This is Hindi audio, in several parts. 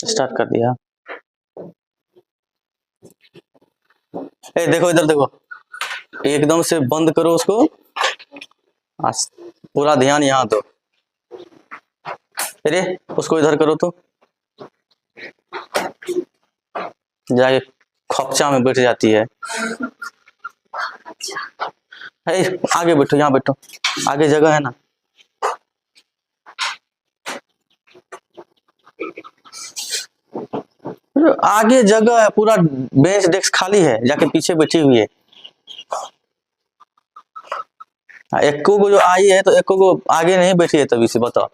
स्टार्ट कर दिया। ए देखो इधर देखो, एकदम से बंद करो उसको, पूरा ध्यान यहाँ दो। अरे उसको इधर करो तो जाके खोपचा में बैठ जाती है। आगे बैठो, यहाँ बैठो, आगे जगह है ना। आगे जगह है, पूरा बेंच डेस्क खाली है, जाके पीछे बैठी हुई है। एको को जो आई है तो एको को आगे नहीं बैठी है तभी से, बताओ।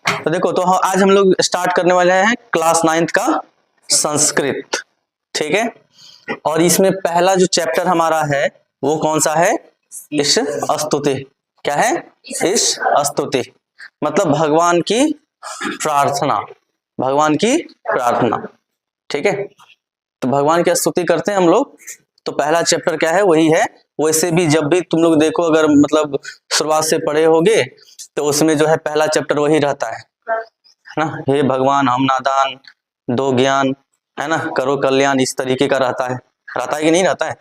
तो देखो, तो आज हम लोग स्टार्ट करने वाले हैं क्लास 9th का संस्कृत, ठीक है। और इसमें पहला जो चैप्टर हमारा है वो कौन सा है? इस स्तुति। क्या है? इस स्तुति मतलब भगवान की प्रार्थना, भगवान की प्रार्थना, ठीक है। तो भगवान की स्तुति करते हैं हम लोग। तो पहला चैप्टर क्या है? वही है। वैसे भी जब भी तुम लोग देखो, अगर मतलब शुरुआत से पढ़े होगे तो उसमें जो है पहला चैप्टर वही रहता है ना। हे भगवान हम नादान, दो ज्ञान, है ना, करो कल्याण, इस तरीके का रहता है कि नहीं रहता है?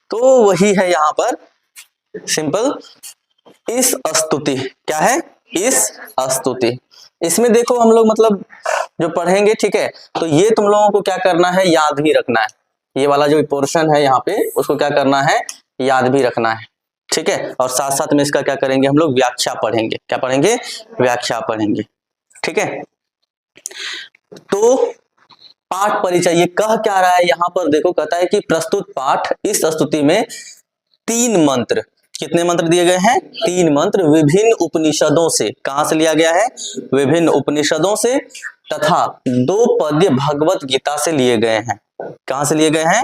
तो वही है यहाँ पर सिंपल इस स्तुति। क्या है? इस स्तुति। इसमें देखो हम लोग मतलब जो पढ़ेंगे, ठीक है, तो ये तुम लोगों को क्या करना है? याद भी रखना है। ये वाला जो पोर्शन है यहाँ पे, उसको क्या करना है? याद भी रखना है, ठीक है। और साथ साथ में इसका क्या करेंगे हम लोग? व्याख्या पढ़ेंगे। क्या पढ़ेंगे? व्याख्या पढ़ेंगे, ठीक है। तो पाठ परिचय ये कह क्या रहा है यहाँ पर? देखो, कहता है कि प्रस्तुत पाठ इस स्तुति में 3 मंत्र, कितने मंत्र दिए गए हैं? 3 मंत्र विभिन्न उपनिषदों से। कहां से लिया गया है? विभिन्न उपनिषदों से, तथा 2 पद्य भगवत गीता से लिए गए हैं। कहां से लिए गए हैं?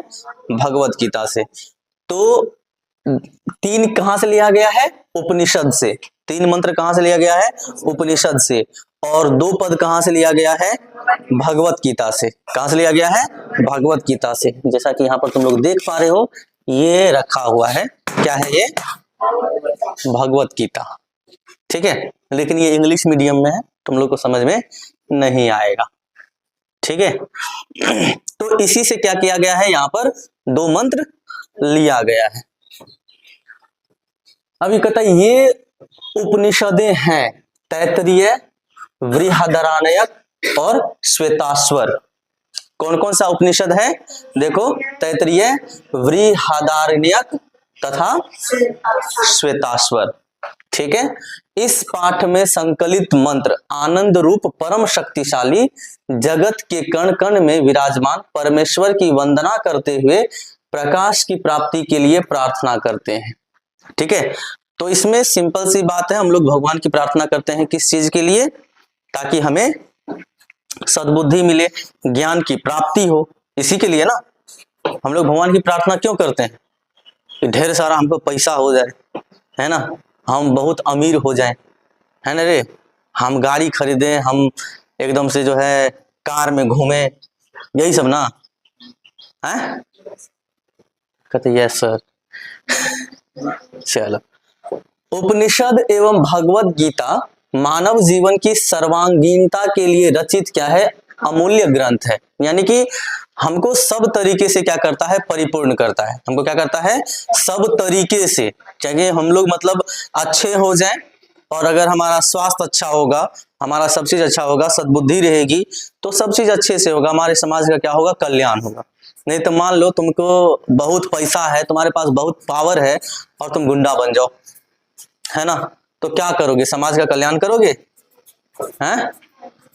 भगवत गीता से। तो 3 कहां से लिया गया है? उपनिषद से। 3 मंत्र कहां से लिया गया है? उपनिषद से। और 2 पद कहां से लिया गया है? भगवत गीता से। कहां से लिया गया है? भगवत गीता से। जैसा कि यहाँ पर तुम लोग देख पा रहे हो, ये रखा हुआ है। क्या है ये? भगवत गीता, ठीक है। लेकिन ये इंग्लिश मीडियम में है, तुम लोग को समझ में नहीं आएगा, ठीक है। तो इसी से क्या किया गया है? यहाँ पर 2 मंत्र लिया गया है। अभी कहता है ये उपनिषदें हैं तैत्तिरीय, बृहदारण्यक और श्वेताश्वर। कौन कौन सा उपनिषद है? देखो, तैत्तिरीय, बृहदारण्यक तथा श्वेताश्वर, ठीक है। इस पाठ में संकलित मंत्र आनंद रूप परम शक्तिशाली जगत के कण कण में विराजमान परमेश्वर की वंदना करते हुए प्रकाश की प्राप्ति के लिए प्रार्थना करते हैं, ठीक है। तो इसमें सिंपल सी बात है, हम लोग भगवान की प्रार्थना करते हैं किस चीज के लिए? ताकि हमें सद्बुद्धि मिले, ज्ञान की प्राप्ति हो, इसी के लिए ना हम लोग भगवान की प्रार्थना क्यों करते हैं? कि ढेर सारा हमको पैसा हो जाए, है ना, हम बहुत अमीर हो जाएं, है ना रे, हम गाड़ी खरीदें, हम एकदम से जो है कार में घूमें, यही सब ना है। कहते यस सर। चलो, उपनिषद एवं भगवत गीता मानव जीवन की सर्वांगीणता के लिए रचित क्या है? अमूल्य ग्रंथ है। यानी कि हमको सब तरीके से क्या करता है? परिपूर्ण करता है। हमको क्या करता है? सब तरीके से, चाहे हम लोग मतलब अच्छे हो जाएं, और अगर हमारा स्वास्थ्य अच्छा होगा, हमारा सब चीज अच्छा होगा, सद्बुद्धि रहेगी, तो सब चीज अच्छे से होगा, हमारे समाज का क्या होगा? कल्याण होगा। नहीं तो मान लो तुमको बहुत पैसा है, तुम्हारे पास बहुत पावर है, और तुम गुंडा बन जाओ, है ना, तो क्या करोगे? समाज का कल्याण करोगे? हैं?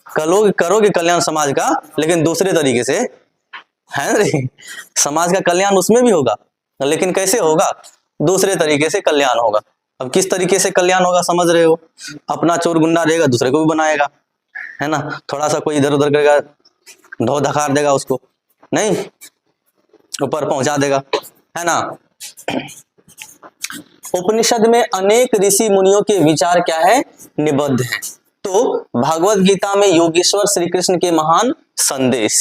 करोगे कल्याण समाज का, लेकिन दूसरे तरीके से, है ना। समाज का कल्याण उसमें भी होगा, लेकिन कैसे होगा? दूसरे तरीके से कल्याण होगा। अब किस तरीके से कल्याण होगा समझ रहे हो? अपना चोर गुंडा रहेगा, दूसरे को भी बनाएगा, है ना, थोड़ा सा कोई इधर उधर करेगा, ढो धखार देगा उसको, नहीं, ऊपर पहुंचा देगा, है ना। उपनिषद में अनेक ऋषि मुनियों के विचार क्या है? निबद्ध हैं। तो भगवत गीता में योगेश्वर श्री कृष्ण के महान संदेश।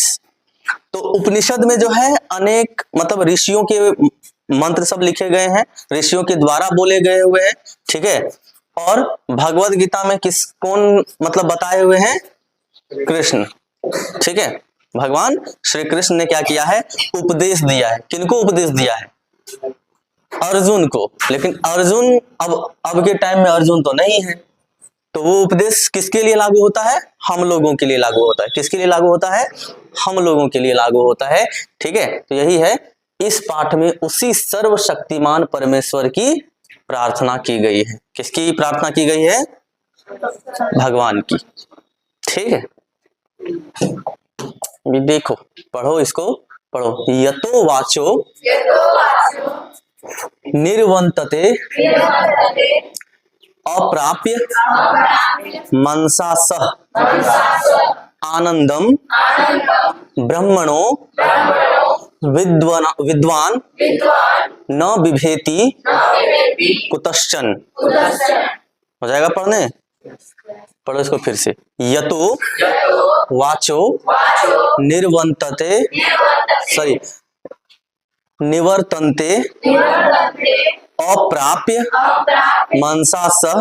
तो उपनिषद में जो है अनेक मतलब ऋषियों के मंत्र सब लिखे गए हैं, ऋषियों के द्वारा बोले गए हुए हैं, ठीक है। और भगवत गीता में कौन मतलब बताए हुए हैं? कृष्ण। ठीक है, भगवान श्री कृष्ण ने क्या किया है? उपदेश दिया है। किनको उपदेश दिया है? अर्जुन को। लेकिन अर्जुन अब के टाइम में अर्जुन तो नहीं है, तो वो उपदेश किसके लिए लागू होता है? हम लोगों के लिए लागू होता है। किसके लिए लागू होता है? हम लोगों के लिए लागू होता है। ठीक है, तो यही है, इस पाठ में उसी सर्वशक्तिमान परमेश्वर की प्रार्थना की गई है। किसकी प्रार्थना की गई है? भगवान की। ठीक है, ये देखो, पढ़ो, इसको पढ़ो। यतो वाचो निर्वंतते अप्राप्य मनसा सह आनंदम ब्रह्मणो विद्वान न बिभेति कुतश्चन। हो जाएगा पढ़ने? पढ़ो इसको फिर से। यतो वाचो निर्वंतते निवर्तन्ते अप्राप्य मनसा सह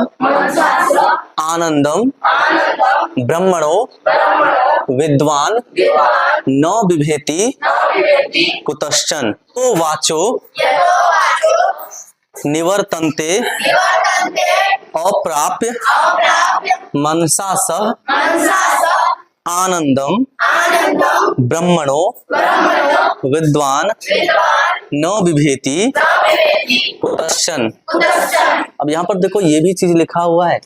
आनंदम ब्रह्मणो विद्वान न बिभेति कुतश्चन। तो वाचो निवर्तन्ते अप्राप्य मनसा सह आनंदम ब्रह्मणो विद्वान न बिभेति कुतश्चन। अब यहाँ पर देखो, ये भी चीज लिखा हुआ है,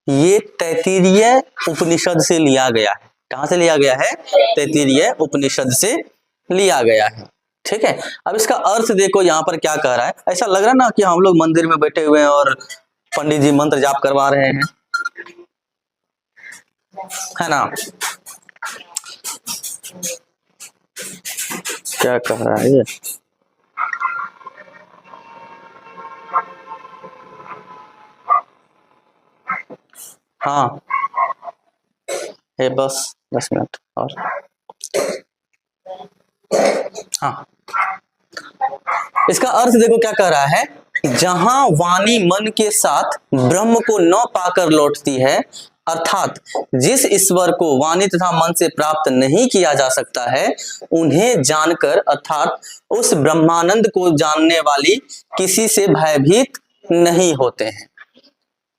ये तैत्तिरीय उपनिषद से लिया गया है। कहाँ से लिया गया है? तैत्तिरीय उपनिषद से लिया गया है। ठीक है, अब इसका अर्थ देखो यहाँ पर क्या कह रहा है। ऐसा लग रहा है ना कि हम लोग मंदिर में बैठे हुए हैं और पंडित जी मंत्र जाप करवा रहे हैं, है ना? क्या कह रहा है ये? हाँ, ये बस 10 मिनट और। हाँ, इसका अर्थ देखो क्या कह रहा है। जहां वाणी मन के साथ ब्रह्म को न पाकर लौटती है, अर्थात जिस ईश्वर को वाणी तथा मन से प्राप्त नहीं किया जा सकता है, उन्हें जानकर अर्थात उस ब्रह्मानंद को जानने वाली किसी से भयभीत नहीं होते हैं।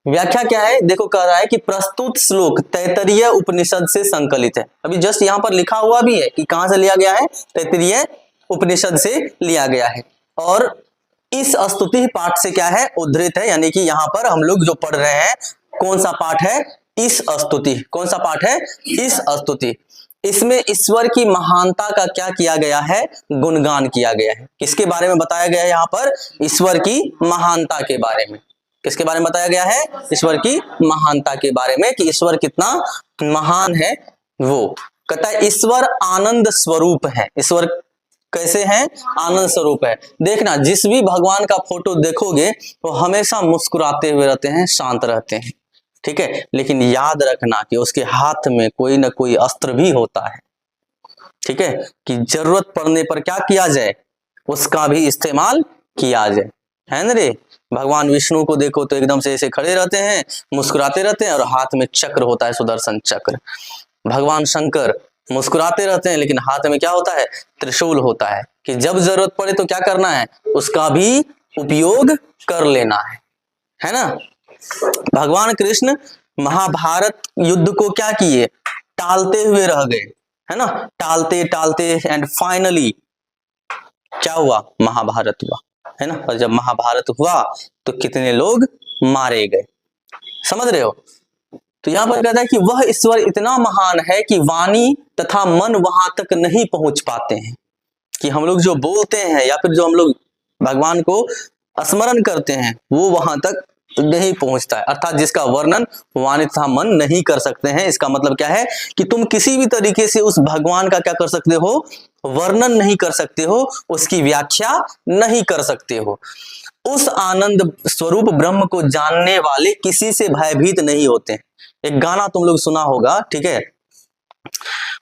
व्याख्या क्या है? देखो, कह रहा है कि प्रस्तुत श्लोक तैत्तिरीय उपनिषद से संकलित है। अभी जस्ट यहाँ पर लिखा हुआ भी है कि कहां से लिया गया है? तैत्तिरीय उपनिषद से लिया गया है। और इस स्तुति पाठ से क्या है? उद्धृत है। यानी कि यहाँ पर हम लोग जो पढ़ रहे हैं, कौन सा पाठ है? इस स्तुति। कौन सा पाठ है? इस स्तुति। इसमें ईश्वर की महानता का क्या किया गया है? गुणगान किया गया है। किसके बारे में बताया गया है यहाँ पर? ईश्वर की महानता के बारे में। किसके बारे में बताया गया है? ईश्वर की महानता के बारे में, कि ईश्वर कितना महान है। वो कहता है ईश्वर आनंद स्वरूप है। ईश्वर कैसे हैं? आनंद स्वरूप है। देखना, जिस भी भगवान का फोटो देखोगे वो हमेशा मुस्कुराते हुए रहते हैं, शांत रहते हैं। ठीक है, लेकिन याद रखना कि उसके हाथ में कोई ना कोई अस्त्र भी होता है। ठीक है, कि जरूरत पड़ने पर क्या किया जाए? उसका भी इस्तेमाल किया जाए, है ना रे? भगवान विष्णु को देखो तो एकदम से ऐसे खड़े रहते हैं, मुस्कुराते रहते हैं, और हाथ में चक्र होता है, सुदर्शन चक्र। भगवान शंकर मुस्कुराते रहते हैं, लेकिन हाथ में क्या होता है? त्रिशूल होता है, कि जब जरूरत पड़े तो क्या करना है? उसका भी उपयोग कर लेना है ना? भगवान कृष्ण महाभारत युद्ध को क्या किए? टालते हुए रह गए, है ना? टालते टालते एंड फाइनली क्या हुआ? महाभारत हुआ, है ना? और जब महाभारत हुआ तो कितने लोग मारे गए, समझ रहे हो? तो यहां पर कहता है कि वह ईश्वर इतना महान है कि वाणी तथा मन वहां तक नहीं पहुंच पाते हैं। कि हम लोग जो बोलते हैं या फिर जो हम लोग भगवान को स्मरण करते हैं, वो वहां तक नहीं पहुंचता है। अर्थात जिसका वर्णन वाणी तथा मन नहीं कर सकते हैं। इसका मतलब क्या है? कि तुम किसी भी तरीके से उस भगवान का क्या कर सकते हो? वर्णन नहीं कर सकते हो, उसकी व्याख्या नहीं कर सकते हो। उस आनंद स्वरूप ब्रह्म को जानने वाले किसी से भयभीत नहीं होते। एक गाना तुम लोग सुना होगा, ठीक है?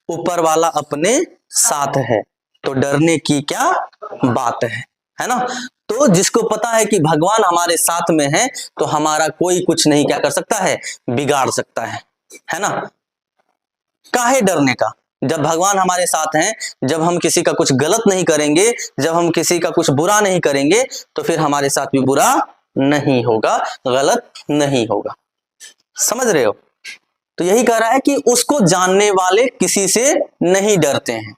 ऊपर वाला अपने साथ है तो डरने की क्या बात है ना? तो जिसको पता है कि भगवान हमारे साथ में है तो हमारा कोई कुछ नहीं क्या कर सकता है, बिगाड़ सकता है ना। काहे डरने का, जब भगवान हमारे साथ हैं, जब हम किसी का कुछ गलत नहीं करेंगे, जब हम किसी का कुछ बुरा नहीं करेंगे तो फिर हमारे साथ भी बुरा नहीं होगा, गलत नहीं होगा। समझ रहे हो? तो यही कह रहा है कि उसको जानने वाले किसी से नहीं डरते हैं।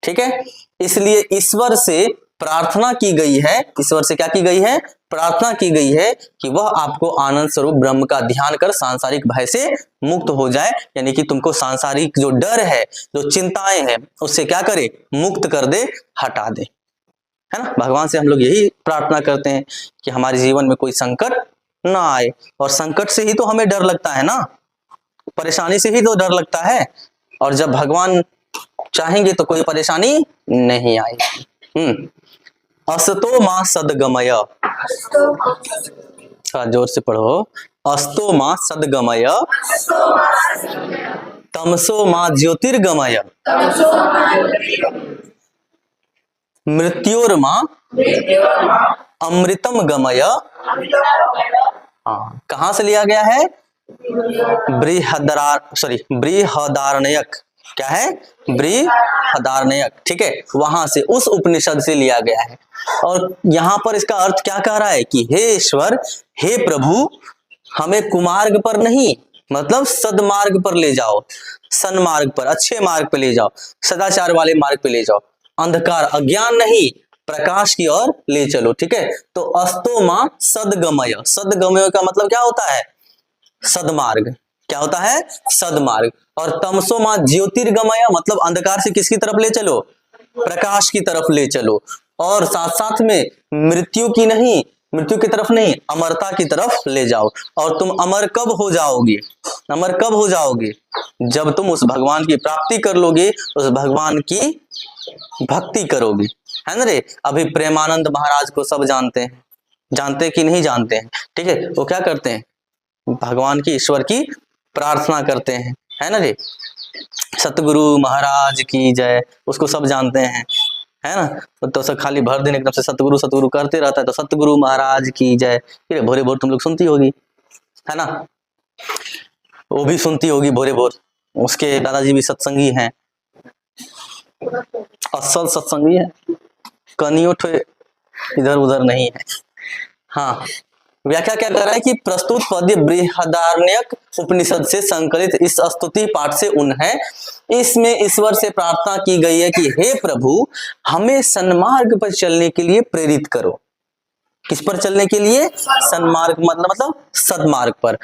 ठीक है, इसलिए ईश्वर से प्रार्थना की गई है, ईश्वर से क्या की गई है, प्रार्थना की गई है कि वह आपको आनंद स्वरूप ब्रह्म का ध्यान कर सांसारिक भय से मुक्त हो जाए, यानी कि तुमको सांसारिक जो डर है, जो चिंताएं हैं, उससे क्या करे, मुक्त कर दे, हटा दे, है ना। भगवान से हम लोग यही प्रार्थना करते हैं कि हमारे जीवन में कोई संकट ना आए, और संकट से ही तो हमें डर लगता है ना, परेशानी से ही तो डर लगता है, और जब भगवान चाहेंगे तो कोई परेशानी नहीं आएगी। अस्तो मां सदगमय, जोर से पढ़ो, अस्तो मां सदगमय, तमसो मां ज्योतिर्गमय, मृत्योर्मा अमृतम गमय। हाँ, कहां से लिया गया है, बृहदारण्यक, क्या है, बृहदारण्यक, ठीक है, वहां से, उस उपनिषद से लिया गया है। और यहां पर इसका अर्थ क्या कह रहा है कि हे ईश्वर, हे प्रभु, हमें कुमार्ग पर नहीं, मतलब सदमार्ग पर ले जाओ, सन्मार्ग पर, अच्छे मार्ग पर ले जाओ, सदाचार वाले मार्ग पर ले जाओ, अंधकार अज्ञान नहीं, प्रकाश की ओर ले चलो। ठीक है, तो अस्तो मां सदगमय, सदगमय का मतलब क्या होता है, सदमार्ग, क्या होता है, सदमार्ग। और तमसो मां ज्योतिर्गमय, मतलब अंधकार से किसकी तरफ ले चलो, प्रकाश की तरफ ले चलो, और साथ साथ में मृत्यु की नहीं, मृत्यु की तरफ नहीं, अमरता की तरफ ले जाओ। और तुम अमर कब हो जाओगे, अमर कब हो जाओगे, जब तुम उस भगवान की प्राप्ति कर लोगे, उस भगवान की भक्ति करोगे, है ना रे। अभी प्रेमानंद महाराज को सब जानते हैं, जानते कि नहीं जानते हैं, ठीक है, वो क्या करते हैं, भगवान की, ईश्वर की प्रार्थना करते हैं, है ना रे। सतगुरु महाराज की जय, उसको सब जानते हैं, है ना। तो सब खाली भर दिन एकदम से सतगुरु सतगुरु करते रहता है, तो सतगुरु महाराज की जय, फिर भोरे भोर तुम लोग सुनती होगी, है ना, वो भी सुनती होगी भोरे भोर, उसके दादाजी भी सत्संगी हैं, असल सत्संगी है, कनियों इधर उधर नहीं है। हाँ, व्याख्या क्या कर रहा है कि प्रस्तुत पद्य बृहदारण्यक उपनिषद से संकलित इस स्तुति पाठ से उन है, इसमें ईश्वर से प्रार्थना की गई है कि हे प्रभु, हमें सन्मार्ग पर चलने के लिए प्रेरित करो। किस पर चलने के लिए, सन्मार्ग, मतलब सदमार्ग पर,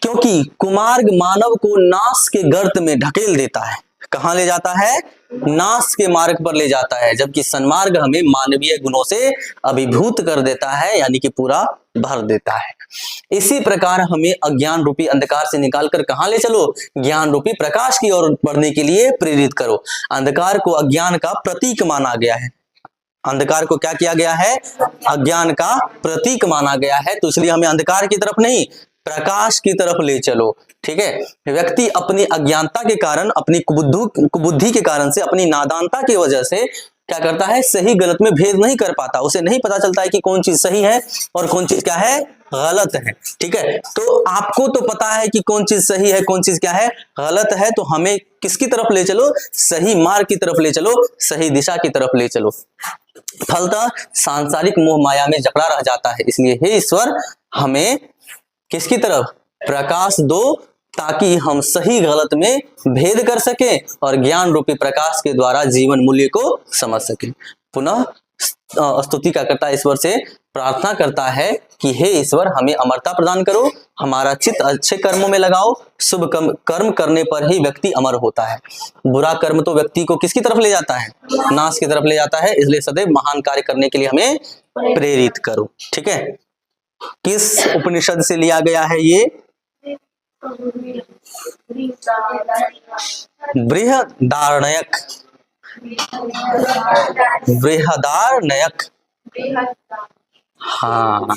क्योंकि कुमार्ग मानव को नाश के गर्त में ढकेल देता है। कहां ले जाता है, नाश के मार्ग पर ले जाता है, जबकि सन्मार्ग हमें मानवीय गुणों से अभिभूत कर देता है, यानी कि पूरा भर देता है। इसी प्रकार हमें अज्ञान रूपी अंधकार से निकालकर कहां ले चलो, ज्ञान रूपी प्रकाश की ओर बढ़ने के लिए प्रेरित करो। अंधकार को अज्ञान का प्रतीक माना गया है, अंधकार को क्या किया गया है, अज्ञान का प्रतीक माना गया है, तो इसलिए हमें अंधकार की तरफ नहीं, प्रकाश की तरफ ले चलो। ठीक है, व्यक्ति अपनी अज्ञानता के कारण, अपनी कुबुद्धि के कारण से, अपनी नादानता की वजह से क्या करता है, सही गलत में भेद नहीं कर पाता, उसे नहीं पता चलता है कि कौन चीज सही है और कौन चीज क्या है, गलत है। ठीक है, तो आपको तो पता है कि कौन चीज सही है, कौन चीज क्या है, गलत है, तो हमें किसकी तरफ ले चलो, सही मार्ग की तरफ ले चलो, सही दिशा की तरफ ले चलो। फलतः सांसारिक मोह माया में जकड़ा रह जाता है। इसलिए हे ईश्वर, हमें किसकी तरफ, प्रकाश दो, ताकि हम सही गलत में भेद कर सके और ज्ञान रूपी प्रकाश के द्वारा जीवन मूल्य को समझ सके। पुनः स्तुति क्या करता है, ईश्वर से प्रार्थना करता है कि हे ईश्वर, हमें अमरता प्रदान करो, हमारा चित्त अच्छे कर्मों में लगाओ, शुभ कर्म करने पर ही व्यक्ति अमर होता है। बुरा कर्म तो व्यक्ति को किसकी तरफ ले जाता है, नाश की तरफ ले जाता है। इसलिए सदैव महान कार्य करने के लिए हमें प्रेरित करो। ठीक है, किस उपनिषद से लिया गया है ये, बृहदारण्यक, बृहदारण्यक। हाँ,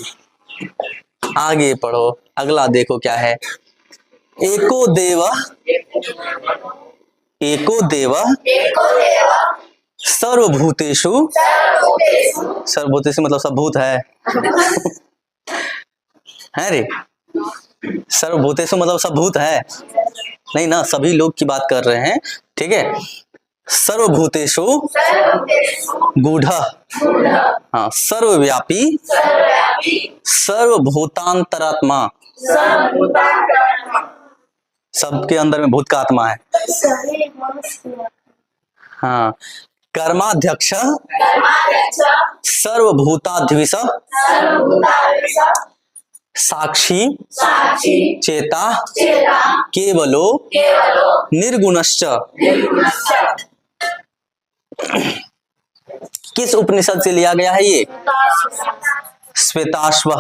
आगे पढ़ो, अगला देखो क्या है, एको देव सर्वभूतेषु, सर्वभूतेषु मतलब सब भूत है है रे, सर्वभूतेषु मतलब सब भूत है नहीं ना, सभी लोग की बात कर रहे हैं, ठीक है। सर्वभूतेषु गूढ़, हाँ, सर्वव्यापी, सर्वभूतांतरात्मा, सबके अंदर में भूत का आत्मा है, हाँ। कर्माध्यक्ष, सर्वभूताधीश, साक्षी, चेता, केवलो, निर्गुणश्च। किस उपनिषद से लिया गया है ये? श्वेताश्व।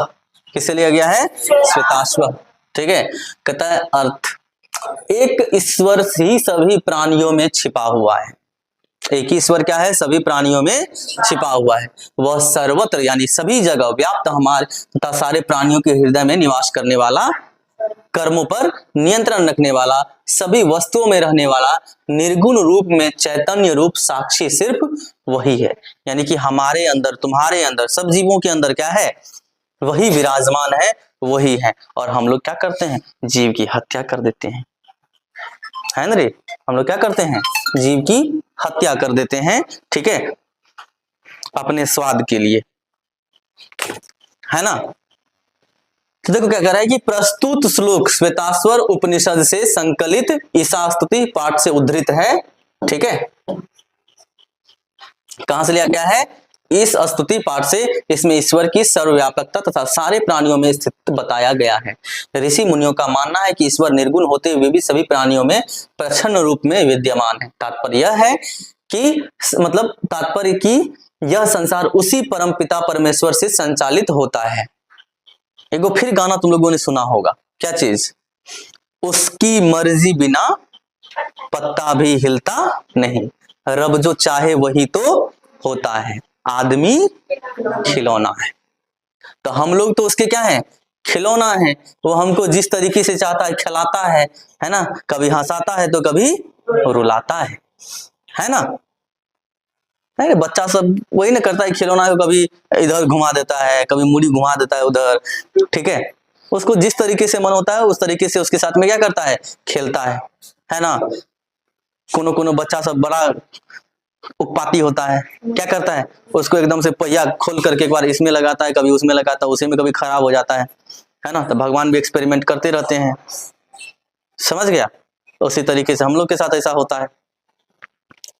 किससे लिया गया है? श्वेताश्व, ठीक है। कहता है अर्थ, एक ईश्वर ही सभी प्राणियों में छिपा हुआ है। एक ही ईश्वर क्या है? सभी प्राणियों में छिपा हुआ है। वह सर्वत्र यानी सभी जगह व्याप्त हमारे तथा सारे प्राणियों के हृदय में निवास करने वाला, कर्मों पर नियंत्रण रखने वाला, सभी वस्तुओं में रहने वाला, निर्गुण रूप में चैतन्य रूप साक्षी सिर्फ वही है। यानी कि हमारे अंदर, तुम्हारे अंदर, सब जीवों के अंदर क्या है? वही विराजमान है, वही है। और हम लोग क्या करते हैं? जीव की हत्या कर देते हैं, है ना रे? हम लोग क्या करते हैं? जीव की हत्या कर देते हैं, ठीक है, अपने स्वाद के लिए, है ना। तो देखो क्या कह रहा है कि प्रस्तुत श्लोक श्वेताश्वर उपनिषद से संकलित ईशास्तुति पाठ से उद्धृत है, ठीक है। कहां से लिया गया है? इस स्तुति पाठ से। इसमें ईश्वर की सर्वव्यापकता तथा सारे प्राणियों में स्थित बताया गया है। ऋषि मुनियों का मानना है कि ईश्वर निर्गुण होते हुए भी सभी प्राणियों में प्रच्छन्न रूप में विद्यमान है। तात्पर्य यह है कि तात्पर्य कि यह संसार उसी परम पिता परमेश्वर से संचालित होता है। एक फिर गाना तुम लोगों ने सुना होगा, क्या चीज? उसकी मर्जी बिना पत्ता भी हिलता नहीं, रब जो चाहे वही तो होता है, आदमी खिलौना है। तो हम लोग तो उसके क्या है? खिलौना है। वो हमको जिस तरीके से चाहता है खिलाता है ना। कभी हंसाता है तो कभी रुलाता है ना। नहीं, बच्चा सब वही ना करता है, खिलौना को कभी इधर घुमा देता है, कभी मुड़ी घुमा देता है उधर, ठीक है। उसको जिस तरीके से मन होता है उस तरीके से उसके साथ में क्या करता है? खेलता है ना। कोनो बच्चा सब बड़ा उत्पाती होता है, क्या करता है? उसको एकदम से पहिया खोल करके एक बार इसमें लगाता है, कभी उसमें लगाता है, उसी में कभी खराब हो जाता है ना। तो भगवान भी एक्सपेरिमेंट करते रहते हैं, समझ गया। उसी तरीके से हम लोग के साथ ऐसा होता है।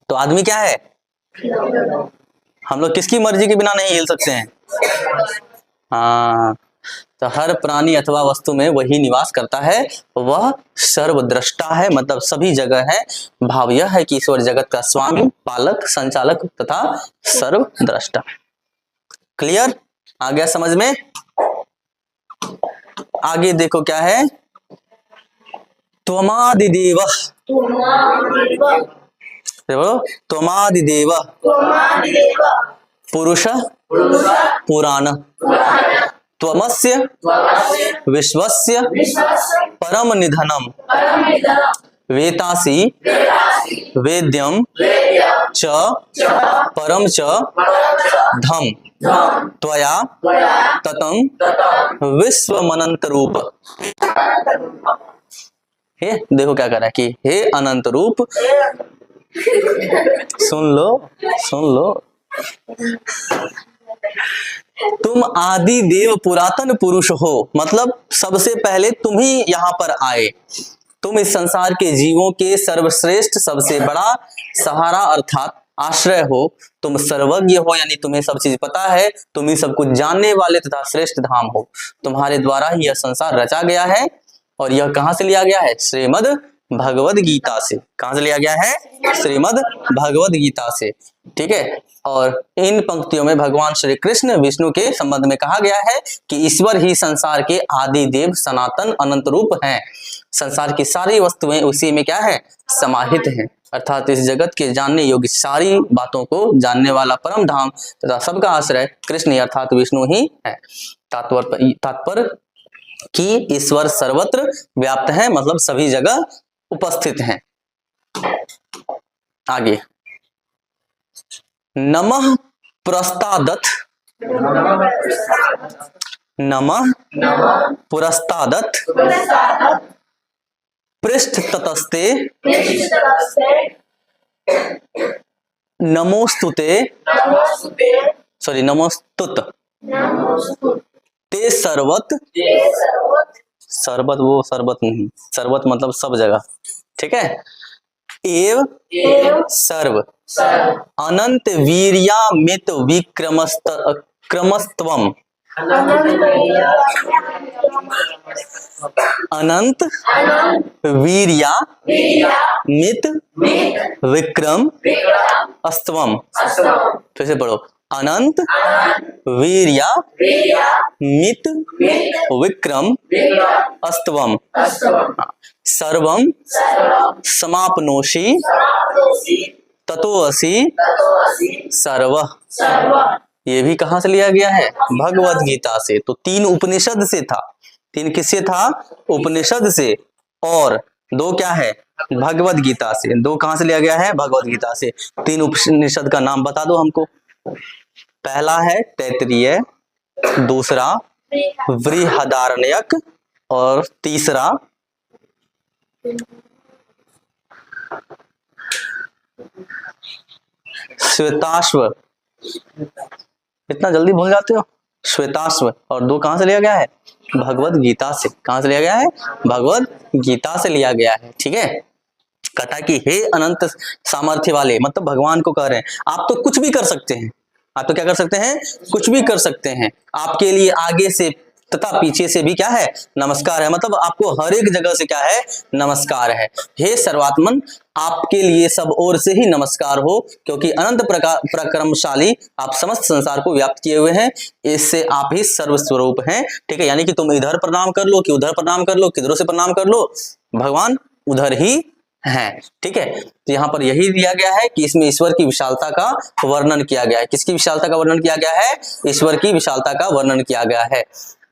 तो आदमी क्या है? हम लोग किसकी मर्जी के बिना नहीं हिल सकते हैं। हाँ, तो हर प्राणी अथवा वस्तु में वही निवास करता है, वह सर्वद्रष्टा है, मतलब सभी जगह है। भाव यह है कि ईश्वर जगत का स्वामी, पालक, संचालक तथा सर्वद्रष्टा। क्लियर? आ गया समझ में? आगे देखो क्या है? त्वमादिदेव, त्वमादिदेव पुरुष पुराण, त्वमस्य विश्वस्य परम निधनम, वेतासि वेद्यम च परम च धम, त्वया ततं विश्वमनंत रूप। हे देखो क्या कर रहा है कि हे अनंत रूप, सुन लो, तुम आदि देव पुरातन पुरुष हो, मतलब सबसे पहले तुम ही यहाँ पर आए। तुम इस संसार के जीवों के सर्वश्रेष्ठ, सबसे बड़ा सहारा अर्थात आश्रय हो। तुम सर्वज्ञ हो, यानी तुम्हें सब चीज पता है, तुम ही सब कुछ जानने वाले तथा श्रेष्ठ धाम हो। तुम्हारे द्वारा ही यह संसार रचा गया है। और यह कहां से लिया गया है? श्रीमद् भगवद गीता से। कहां से लिया गया है? श्रीमद् भगवद गीता से, ठीक है। और इन पंक्तियों में भगवान श्री कृष्ण विष्णु के संबंध में कहा गया है कि ईश्वर ही संसार के आदि देव, सनातन, अनंत रूप हैं। संसार की सारी वस्तुएं उसी में क्या है? समाहित हैं। अर्थात इस जगत के जानने योग्य सारी बातों को जानने वाला परम धाम तथा सबका आश्रय कृष्ण अर्थात विष्णु ही है। तात्पर्य कि ईश्वर सर्वत्र व्याप्त है, मतलब सभी जगह उपस्थित हैं। आगे नमः पुरस्तादथ, नमः पुरस्तादथ पृष्ठ ततस्ते नमोस्तुते, सॉरी नमोस्तुत ते सर्वत, सरबत वो सरबत नहीं, सरबत मतलब सब जगह, ठीक है। एव सर्व अनंत वीर्यामित विक्रमस्तवम, अनंत वीर्यामित विक्रम अस्तवम, फिर से पढ़ो, अनंत वीर्यामित विक्रम अस्तवम सर्वम समाप्नोषि ततोऽसि सर्वः। ये भी कहां से लिया गया है? भगवद गीता से। तो 3 उपनिषद से था, 3 किससे था? उपनिषद से, और 2 क्या है? भगवद गीता से। 2 कहां से लिया गया है? भगवद गीता से। 3 उपनिषद का नाम बता दो हमको। पहला है तैत्तिरीय, दूसरा बृहदारण्यक, और तीसरा श्वेताश्व। इतना जल्दी भूल जाते हो? श्वेताश्व। और 2 कहां से लिया गया है? भगवद गीता से। कहां से लिया गया है? भगवद गीता से लिया गया है, ठीक है। कथा कि हे अनंत सामर्थ्य वाले, मतलब भगवान को कह रहे हैं आप तो कुछ भी कर सकते हैं। आप तो क्या कर सकते हैं? कुछ भी कर सकते हैं। आपके लिए आगे से तथा पीछे से भी क्या है? नमस्कार है। मतलब आपको हर एक जगह से क्या है? नमस्कार है। हे सर्वात्मन, आपके लिए सब ओर से ही नमस्कार हो, क्योंकि अनंत पराक्रमशाली आप समस्त संसार को व्याप्त किए हुए हैं। इससे आप ही सर्वस्वरूप हैं, ठीक है। यानी कि तुम इधर प्रणाम कर लो कि उधर प्रणाम कर लो, किधरों से प्रणाम कर लो, भगवान उधर ही है, ठीक है। तो यहाँ पर यही दिया गया है कि इसमें ईश्वर की विशालता का वर्णन किया गया है। किसकी विशालता का वर्णन किया गया है? ईश्वर की विशालता का वर्णन किया गया है।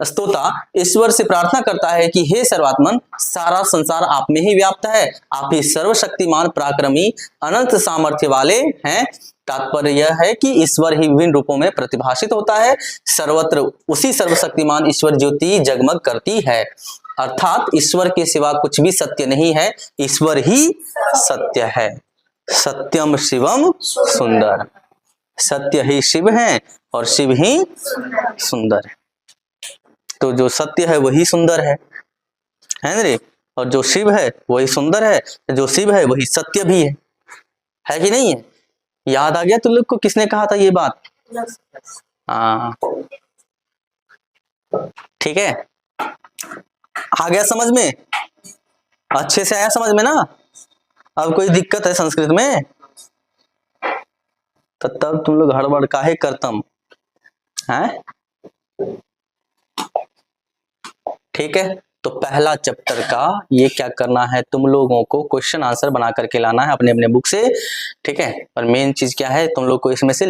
स्तोता ईश्वर से प्रार्थना करता है कि हे सर्वात्मन, सारा संसार आप में ही व्याप्त है। आप ही सर्वशक्तिमान, पराक्रमी, अनंत सामर्थ्य वाले हैं। तात्पर्य यह है कि ईश्वर ही विभिन्न रूपों में प्रतिभाषित होता है। सर्वत्र उसी सर्वशक्तिमान ईश्वर ज्योति जगमग करती है। अर्थात ईश्वर के सिवा कुछ भी सत्य नहीं है, ईश्वर ही सत्य है। सत्यम शिवम सुंदर, सत्य ही शिव है और शिव ही सुंदर है। तो जो सत्य है वही सुंदर है ना रे? और जो शिव है वही सुंदर है, जो शिव है वही सत्य भी है कि नहीं है? याद आ गया तुम लोग को? किसने कहा था ये बात? हाँ, ठीक है। आ गया समझ में? अच्छे से आया समझ में ना? अब कोई दिक्कत है संस्कृत में? तो तब तुम लोग हड़बड़ काहे करतम हैं? ठीक है। तो पहला चैप्टर का ये क्या करना है, तुम लोगों को क्वेश्चन आंसर बना करके लाना है अपने अपने बुक से, ठीक है। और मेन चीज क्या है, तुम लोग को इसमें से